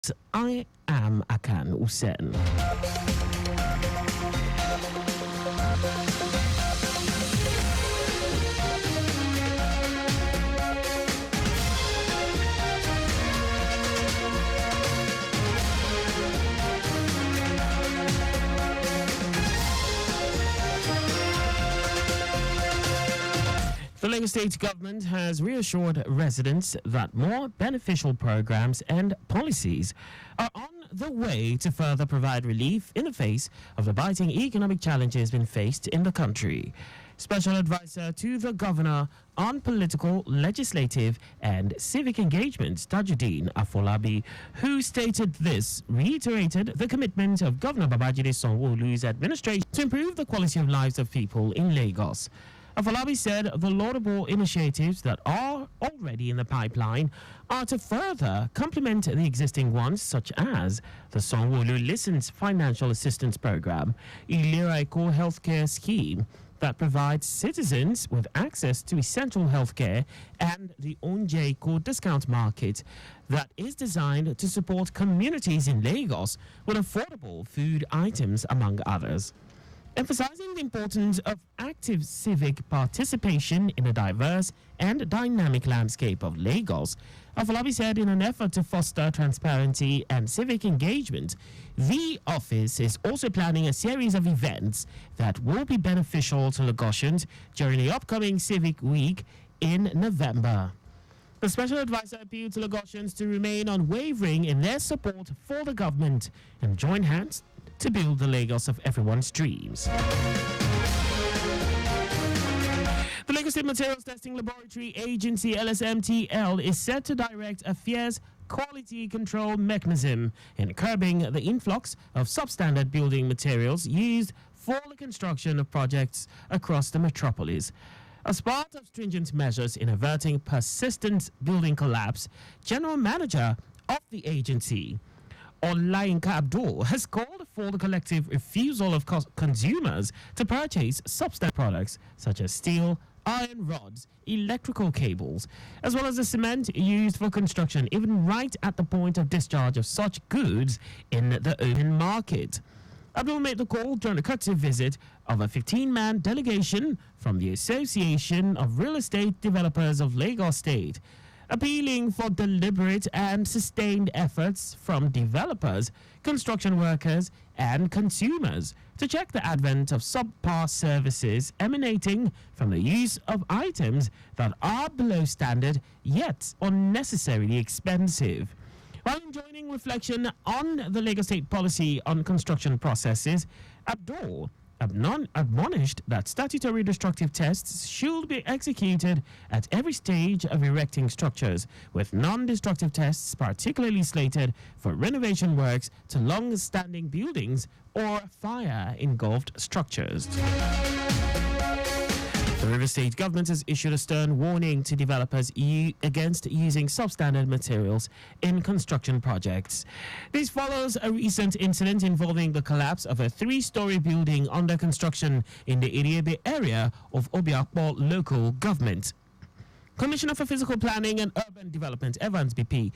Report. I am Akan Usen. The Lagos State government has reassured residents that more beneficial programs and policies are on the way to further provide relief in the face of the biting economic challenges being faced in the country. Special advisor to the governor on political, legislative, and civic engagement, Tajuddin Afolabi, who stated this, reiterated the commitment of Governor Babajide Sanwo-Olu's administration to improve the quality of lives of people in Lagos. Afolabi said the laudable initiatives that are already in the pipeline are to further complement the existing ones, such as the Sanwo-Olu Listens Financial Assistance Program, Ilera Eco Healthcare Scheme that provides citizens with access to essential healthcare, and the Onje Eco Discount Market that is designed to support communities in Lagos with affordable food items, among others. Emphasizing the importance of active civic participation in a diverse and dynamic landscape of Lagos, Afolabi said in an effort to foster transparency and civic engagement, the office is also planning a series of events that will be beneficial to Lagosians during the upcoming Civic Week in November. The special advisor appealed to Lagosians to remain unwavering in their support for the government and join hands to build the Lagos of everyone's dreams. The Lagos State Materials Testing Laboratory Agency, LSMTL, is set to direct a fierce quality control mechanism in curbing the influx of substandard building materials used for the construction of projects across the metropolis. As part of stringent measures in averting persistent building collapse, General Manager of the agency, Olayinka Abdul, has called for the collective refusal of consumers to purchase substandard products such as steel, iron rods, electrical cables, as well as the cement used for construction, even right at the point of discharge of such goods in the open market. Abdul made the call during a courtesy visit of a 15-man delegation from the Association of Real Estate Developers of Lagos State, appealing for deliberate and sustained efforts from developers, construction workers, and consumers to check the advent of subpar services emanating from the use of items that are below standard yet unnecessarily expensive. While enjoining reflection on the Lagos State policy on construction processes, Abdul admonished that statutory destructive tests should be executed at every stage of erecting structures, with non-destructive tests particularly slated for renovation works to long-standing buildings or fire-engulfed structures. The River State government has issued a stern warning to developers against using substandard materials in construction projects. This follows a recent incident involving the collapse of a 3-story building under construction in the Iriebe area of Obiakpo local government. Commissioner for Physical Planning and Urban Development, Evans BP,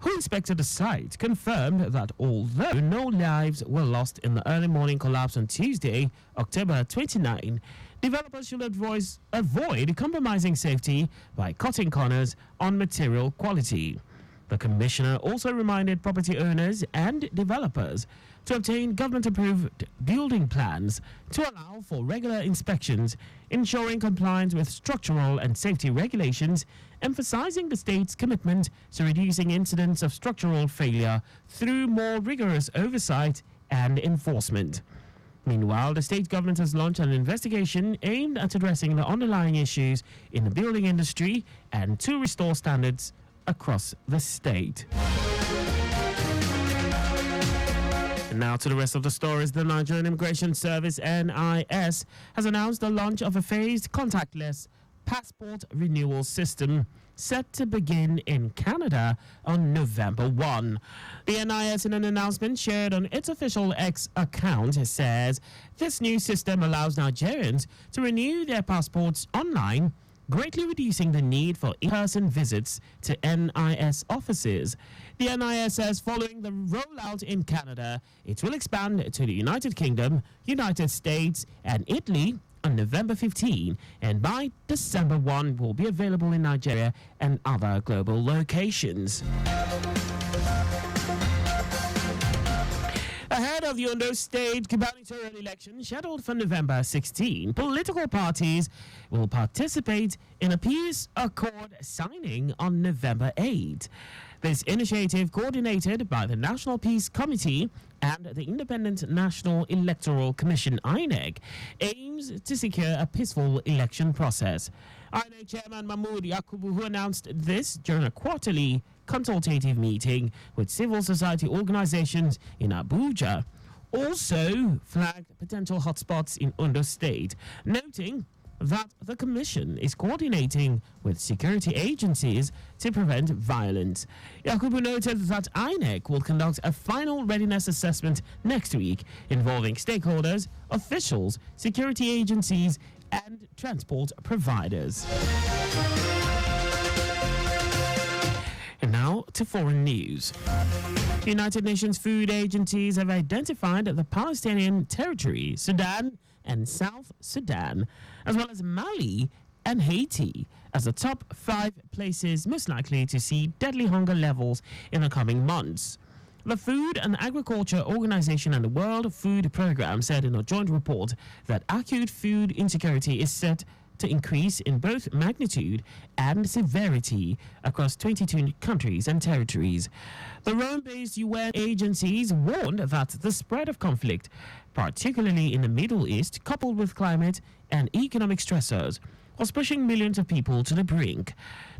who inspected the site, confirmed that although no lives were lost in the early morning collapse on Tuesday, October 29, developers should avoid compromising safety by cutting corners on material quality. The commissioner also reminded property owners and developers to obtain government-approved building plans to allow for regular inspections, ensuring compliance with structural and safety regulations, emphasizing the state's commitment to reducing incidents of structural failure through more rigorous oversight and enforcement. Meanwhile, the state government has launched an investigation aimed at addressing the underlying issues in the building industry and to restore standards across the state. And now to the rest of the stories. The Nigerian Immigration Service, NIS, has announced the launch of a phased contactless passport renewal system set to begin in Canada on November 1. The NIS, in an announcement shared on its official X account, says this new system allows Nigerians to renew their passports online greatly reducing the need for in-person visits to NIS offices. The NIS says following the rollout in Canada, it will expand to the United Kingdom, United States, and Italy on November 15, and by December 1 will be available in Nigeria and other global locations. Ahead of the Ondo State gubernatorial election scheduled for November 16, political parties will participate in a peace accord signing on November 8. This initiative, coordinated by the National Peace Committee and the Independent National Electoral Commission (INEC), aims to secure a peaceful election process. INEC Chairman Mahmoud Yakubu, who announced this during a quarterly consultative meeting with civil society organizations in Abuja, also flagged potential hotspots in Ondo State, noting that the Commission is coordinating with security agencies to prevent violence. Yakubu noted that INEC will conduct a final readiness assessment next week involving stakeholders, officials, security agencies, and transport providers. And now to foreign news. The United Nations food agencies have identified the Palestinian territory, Sudan, and South Sudan, as well as Mali and Haiti, as the top 5 places most likely to see deadly hunger levels in the coming months. The Food and Agriculture Organization and the World Food Programme said in a joint report that acute food insecurity is set to increase in both magnitude and severity across 22 countries and territories. The Rome-based UN agencies warned that the spread of conflict, particularly in the Middle East, coupled with climate and economic stressors, was pushing millions of people to the brink.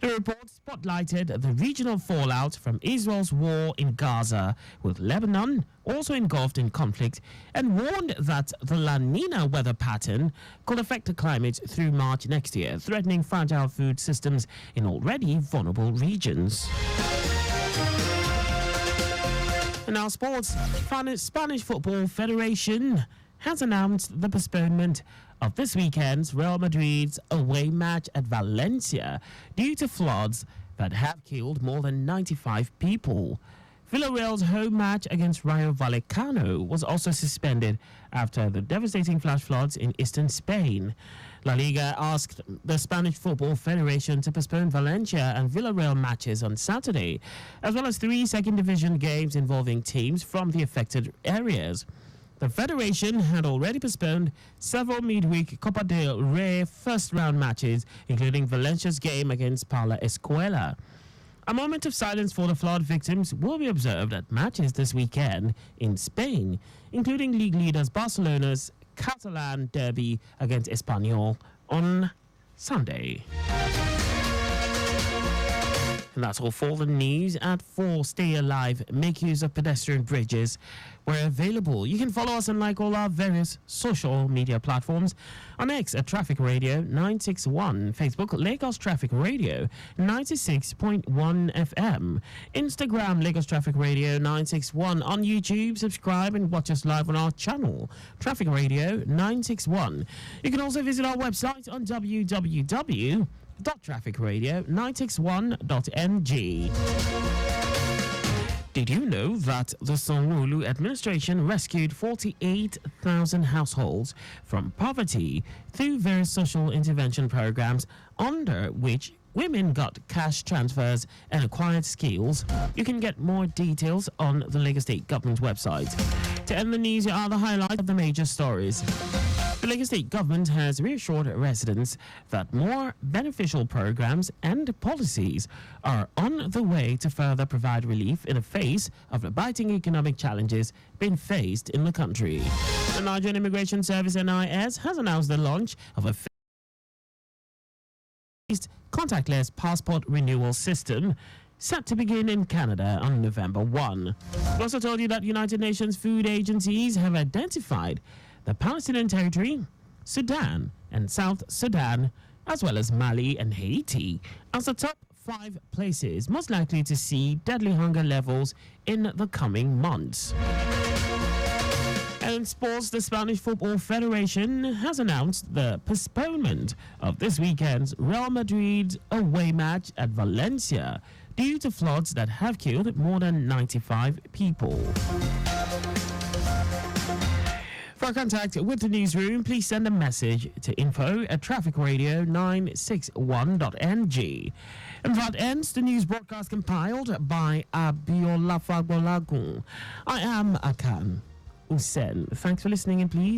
The report spotlighted the regional fallout from Israel's war in Gaza, with Lebanon also engulfed in conflict, and warned that the La Nina weather pattern could affect the climate through March next year, threatening fragile food systems in already vulnerable regions. In our sports, Spanish Football Federation has announced the postponement of this weekend's Real Madrid's away match at Valencia due to floods that have killed more than 95 people. Villarreal's home match against Rayo Vallecano was also suspended after the devastating flash floods in eastern Spain. La Liga asked the Spanish Football Federation to postpone Valencia and Villarreal matches on Saturday, as well as 3 second division games involving teams from the affected areas. The Federation had already postponed several midweek Copa del Rey first-round matches, including Valencia's game against Pala Escuela. A moment of silence for the flood victims will be observed at matches this weekend in Spain, including league leaders Barcelona's Catalan derby against Espanyol on Sunday. And that's all for the news. At 4, stay alive, make use of pedestrian bridges where available. You can follow us and like all our various social media platforms. On X at Traffic Radio 961, Facebook Lagos Traffic Radio 96.1 FM, Instagram Lagos Traffic Radio 961. On YouTube, subscribe and watch us live on our channel Traffic Radio 961. You can also visit our website on www.trafficradio961.ng. Did you know that the Sanwo-Olu administration rescued 48,000 households from poverty through various social intervention programs, under which women got cash transfers and acquired skills? You can get more details on the Lagos State Government website. To end the news, here are the highlights of the major stories. The Lagos State Government has reassured residents that more beneficial programs and policies are on the way to further provide relief in the face of the biting economic challenges being faced in the country. The Nigerian Immigration Service (NIS) has announced the launch of a phased contactless passport renewal system set to begin in Canada on November 1. We also told you that United Nations food agencies have identified the Palestinian territory, Sudan, and South Sudan, as well as Mali and Haiti, as the top 5 places most likely to see deadly hunger levels in the coming months. And Football Sports, the Spanish Football Federation has announced the postponement of this weekend's Real Madrid away match at Valencia due to floods that have killed more than 95 people. For contact with the newsroom, please send a message to info@trafficradio961.ng. And that ends the news broadcast compiled by Abiola Fagbolagun. I am Akan Usen. Thanks for listening, and please